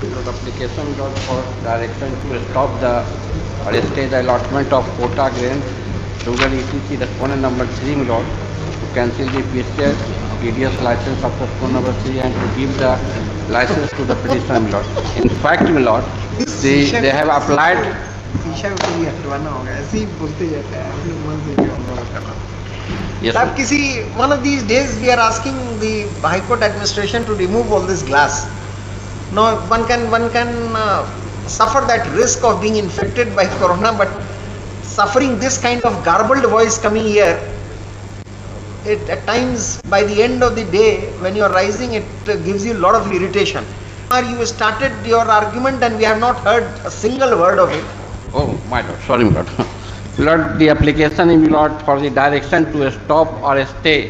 The application got for direction to stop the or stay the allotment of quota grain, sugar etc. Respondent number 3, my lord, to cancel the PDS license of respondent number 3 and to give the license to the petitioner, my lord. In fact, my lord, they have applied. शीशा को भी हटवाना होगा, ऐसे ही बोलते जाते हैं अपने मन से जो हम लोग करना। Yes, साहब किसी one of these days we are asking the High Court administration to remove all this glass. Now one can suffer that risk of being infected by corona, but suffering this kind of garbled voice coming here, it at times by the end of the day when you are rising, it gives you a lot of irritation. You started your argument and we have not heard a single word of it. Oh, my lord, sorry, my lord. Lord, the application, my lord, for the direction to stop or stay